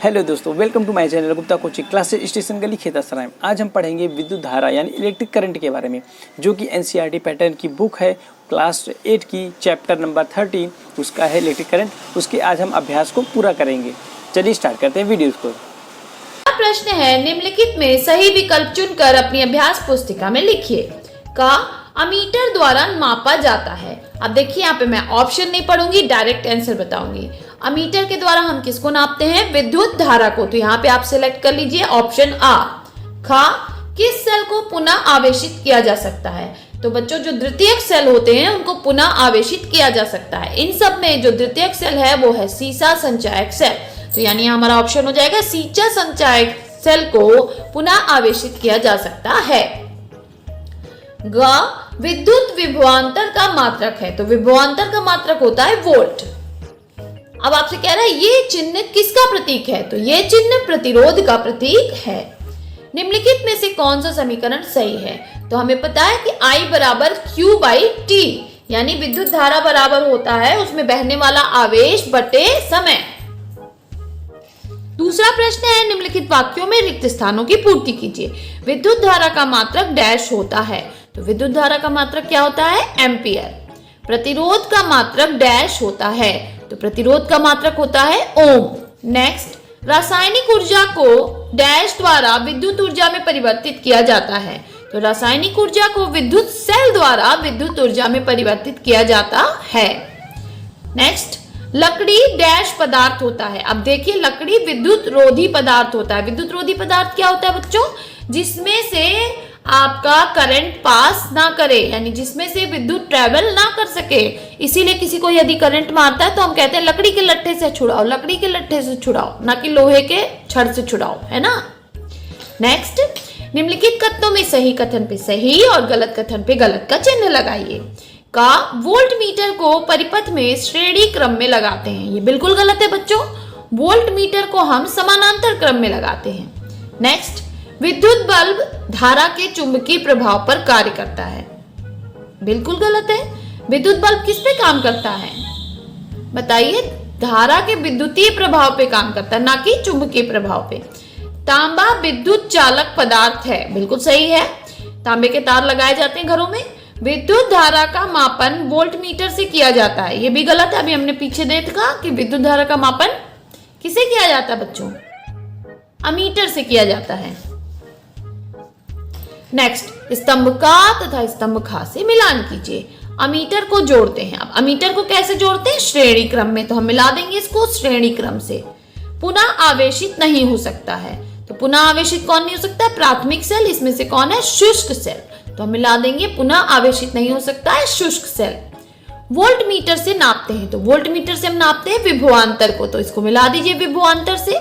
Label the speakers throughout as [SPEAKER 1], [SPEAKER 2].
[SPEAKER 1] Hello दोस्तों, welcome to my channel Gupta coaching classes station गली खेतासराय। आज हम पढ़ेंगे विद्युत धारा यानी इलेक्ट्रिक करंट के बारे में, जो कि एनसीईआरटी पैटर्न की बुक है क्लास 8 की चैप्टर नंबर 13 उसका है इलेक्ट्रिक करंट। उसके आज हम अभ्यास को पूरा करेंगे। चलिए स्टार्ट करते हैं वीडियो को।
[SPEAKER 2] प्रश्न है, निम्नलिखित में सही विकल्प चुनकर अपनी अभ्यास पुस्तिका में लिखिए। का अमीटर द्वारा मापा जाता है। अब देखिए यहाँ पे मैं ऑप्शन नहीं पढ़ूंगी, डायरेक्ट आंसर बताऊंगी। अमीटर के द्वारा हम किसको नापते हैं? विद्युत धारा को। तो यहाँ पे आप सिलेक्ट कर लीजिए ऑप्शन आ। खा किस सेल को पुनः आवेशित किया जा सकता है? तो बच्चों, जो द्वितीयक सेल होते हैं उनको पुनः आवेशित किया जा सकता है। इन सब में जो द्वितीयक सेल है वो है सीसा संचायक सेल। तो यानी हमारा ऑप्शन हो जाएगा सीसा संचायक सेल को पुनः आवेशित किया जा सकता है। ग विद्युत विभवांतर का मात्रक है। तो विभवांतर का मात्रक होता है वोल्ट। अब आपसे कह रहा है ये चिन्ह किसका प्रतीक है? तो ये चिन्ह प्रतिरोध का प्रतीक है। निम्नलिखित में से कौन सा समीकरण सही है? तो हमें पता है कि I बराबर Q बाई T, यानी विद्युत धारा बराबर होता है उसमें बहने वाला आवेश बटे समय। दूसरा प्रश्न है, निम्नलिखित वाक्यों में रिक्त स्थानों की पूर्ति कीजिए। विद्युत धारा का मात्रक डैश होता है। तो विद्युत धारा का मात्रक क्या होता है? एम्पियर। प्रतिरोध का मात्रक डैश होता है। तो प्रतिरोध का मात्रक होता है ओम। नेक्स्ट, रासायनिक ऊर्जा को डैश द्वारा विद्युत ऊर्जा में परिवर्तित किया जाता है। तो रासायनिक ऊर्जा को विद्युत सेल द्वारा विद्युत ऊर्जा में परिवर्तित किया जाता है। नेक्स्ट, लकड़ी डैश पदार्थ होता है। अब देखिए, लकड़ी विद्युत रोधी पदार्थ होता है। विद्युत रोधी पदार्थ क्या होता है बच्चों? जिसमें से आपका करंट पास ना करे, यानी जिसमें से विद्युत ट्रेवल ना कर सके। इसीलिए किसी को यदि करंट मारता है तो हम कहते हैं लकड़ी के लट्ठे से छुड़ाओ, लकड़ी के लट्ठे से छुड़ाओ, ना कि लोहे के छड़ से छुड़ाओ, है ना। नेक्स्ट, निम्नलिखित कथनों में सही कथन पे सही और गलत कथन पे गलत का चिन्ह लगाइए। का वोल्ट मीटर को परिपथ में श्रेणी क्रम में लगाते हैं। ये बिल्कुल गलत है बच्चों। वोल्ट मीटर को हम समानांतर क्रम में लगाते हैं। नेक्स्ट, विद्युत बल्ब धारा के चुंबकीय प्रभाव पर कार्य करता है। बिल्कुल गलत है। विद्युत बल्ब किस पे काम करता है? बताइए। धारा के विद्युतीय प्रभाव पे काम करता है, ना कि चुंबकीय प्रभाव पे। तांबा विद्युत चालक पदार्थ है। बिल्कुल सही है। तांबे के तार लगाए जाते हैं घरों में। विद्युत धारा का मापन वोल्ट मीटर से किया जाता है। ये भी गलत है। अभी हमने पीछे देखा कि विद्युत धारा का मापन किसे किया जाता है बच्चों? अमीटर से किया जाता है। नेक्स्ट, स्तंभ का तथा स्तंभ खा से मिलान कीजिए। अमीटर को जोड़ते हैं। अब अमीटर को कैसे जोड़ते हैं? श्रेणी क्रम में। तो हम मिला देंगे इसको श्रेणी क्रम से। पुनः आवेशित नहीं हो सकता है। तो पुनः आवेशित कौन नहीं हो सकता है? प्राथमिक सेल। इसमें से कौन है? शुष्क सेल। तो हम मिला देंगे पुनः आवेशित नहीं हो सकता है शुष्क सेल। वोल्ट मीटर से नापते हैं। तो वोल्ट मीटर से हम नापते हैं विभवांतर को। तो इसको मिला दीजिए विभवांतर से।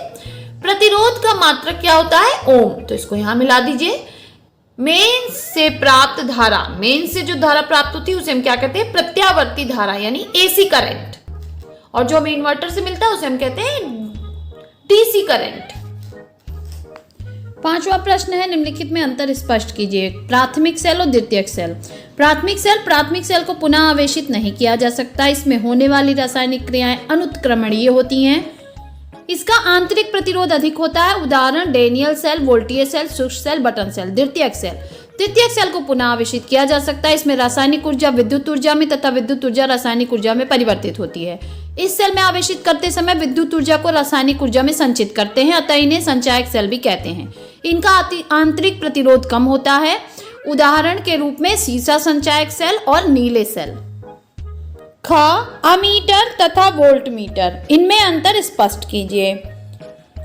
[SPEAKER 2] प्रतिरोध का मात्रक क्या होता है? ओम। तो इसको यहां मिला दीजिए। मेन से प्राप्त धारा, मेन से जो धारा प्राप्त होती है उसे हम क्या कहते हैं? प्रत्यावर्ती धारा, यानी एसी करंट। और जो हमें इन्वर्टर से मिलता है उसे हम कहते हैं डीसी करंट। पांचवा प्रश्न है, निम्नलिखित में अंतर स्पष्ट कीजिए। प्राथमिक सेल और द्वितीयक सेल। प्राथमिक सेल को पुनः आवेशित नहीं किया जा सकता। इसमें होने वाली रासायनिक क्रियाएं अनुत्क्रमणीय होती हैं। इसका आंतरिक प्रतिरोध अधिक होता है। उदाहरण डेनियल सेल, वोल्टीय सेल, शुष्क सेल, बटन सेल। द्वितीयक सेल को पुनः आवेशित किया जा सकता है। इसमें रासायनिक ऊर्जा विद्युत ऊर्जा में तथा विद्युत ऊर्जा रासायनिक ऊर्जा में परिवर्तित होती है। इस सेल में आवेशित करते समय विद्युत ऊर्जा को रासायनिक ऊर्जा में संचित करते हैं, अतः इन्हें संचायक सेल भी कहते हैं। इनका आंतरिक प्रतिरोध कम होता है। उदाहरण के रूप में सीसा संचायक सेल और नीले सेल। ख अमीटर तथा वोल्ट मीटर, इनमें अंतर स्पष्ट कीजिए।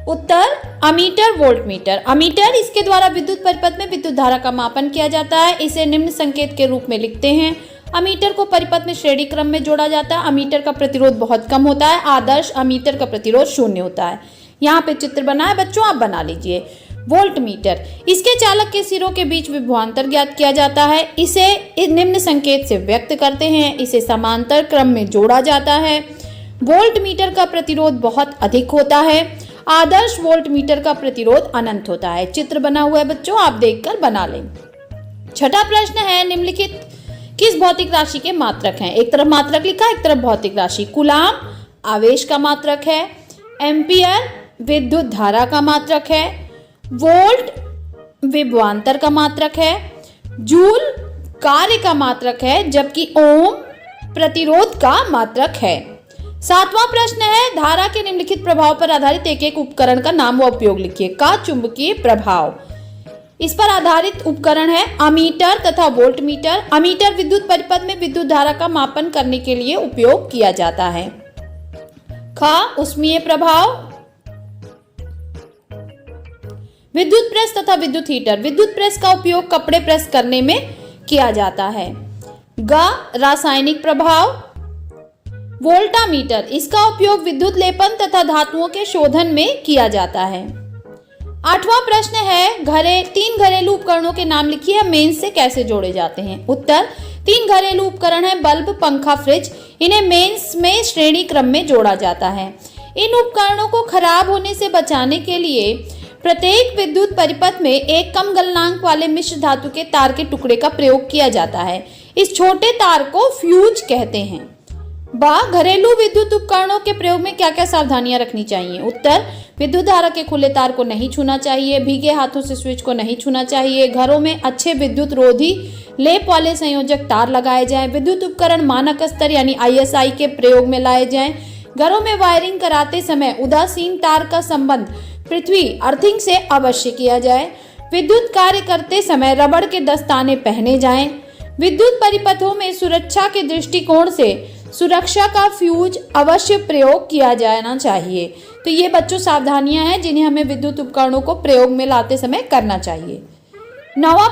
[SPEAKER 2] उत्तर, अमीटर वोल्ट मीटर। अमीटर, इसके द्वारा विद्युत परिपथ में विद्युत धारा का मापन किया जाता है। इसे निम्न संकेत के रूप में लिखते हैं। अमीटर को परिपथ में श्रेणी क्रम में जोड़ा जाता है। अमीटर का प्रतिरोध बहुत कम होता है। आदर्श अमीटर का प्रतिरोध 0 होता है। यहाँ पे चित्र बना है बच्चों, आप बना लीजिए। वोल्ट मीटर, इसके चालक के सिरों के बीच विभवांतर ज्ञात किया जाता है। इसे निम्न संकेत से व्यक्त करते हैं। इसे समांतर क्रम में जोड़ा जाता है। वोल्ट मीटर का प्रतिरोध बहुत अधिक होता है। आदर्श वोल्ट मीटर का प्रतिरोध अनंत होता है। चित्र बना हुआ है बच्चों, आप देखकर बना लें। छठा प्रश्न है, निम्नलिखित किस भौतिक राशि के मात्रक हैं? एक तरफ मात्रक लिखा, एक तरफ भौतिक राशि। कूलाम आवेश का मात्रक है। एम्पियर विद्युत धारा का मात्रक है, वोल्ट विभवांतर का मात्रक है, जूल कार्य का मात्रक है, जबकि ओम प्रतिरोध का मात्रक है। 7वां प्रश्न है, धारा के निम्नलिखित प्रभाव पर आधारित एक एक उपकरण का नाम व उपयोग लिखिए। का चुंबकीय प्रभाव, इस पर आधारित उपकरण है अमीटर तथा वोल्ट मीटर। अमीटर विद्युत परिपथ में विद्युत धारा का मापन करने के लिए उपयोग किया जाता है। ख उष्मीय प्रभाव, विद्युत प्रेस तथा विद्युत हीटर। विद्युत प्रेस का उपयोग कपड़े प्रेस करने में किया जाता है। ग रासायनिक प्रभाव, वोल्टामीटर, इसका उपयोग विद्युत लेपन तथा धातुओं के शोधन में किया जाता है। 8वां प्रश्न है, तीन घरेलू उपकरणों के नाम लिखिए, मेंस से कैसे जोड़े जाते हैं। उत्तर, 3 घरेलू उपकरण है बल्ब, पंखा, फ्रिज। इन्हें मेंस में श्रेणी क्रम में जोड़ा जाता है। इन उपकरणों को खराब होने से बचाने के लिए प्रत्येक विद्युत परिपथ में एक कम गलनांक वाले मिश्र धातु के तार के टुकड़े का प्रयोग किया जाता है। इस छोटे तार को फ्यूज कहते हैं। घरेलू विद्युत उपकरणों के प्रयोग में क्या क्या सावधानियां रखनी चाहिए। उत्तर, विद्युत धारा के खुले तार को नहीं छूना चाहिए, भीगे हाथों से स्विच को नहीं छूना चाहिए, घरों में अच्छे विद्युत रोधी लेप वाले संयोजक तार लगाए जाएं, विद्युत उपकरण मानक स्तर यानी ISI के प्रयोग में लाए जाएं, घरों में वायरिंग कराते समय उदासीन तार का संबंध पृथ्वी अर्थिंग से अवश्य किया जाए, विद्युत कार्य करते समय रबड़ के दस्ताने पहने जाएं, विद्युत परिपथों में सुरक्षा के दृष्टिकोण से सुरक्षा का फ्यूज अवश्य प्रयोग किया जाना चाहिए। तो ये बच्चों सावधानियां हैं जिन्हें हमें विद्युत उपकरणों को प्रयोग में लाते समय करना चाहिए। 9वां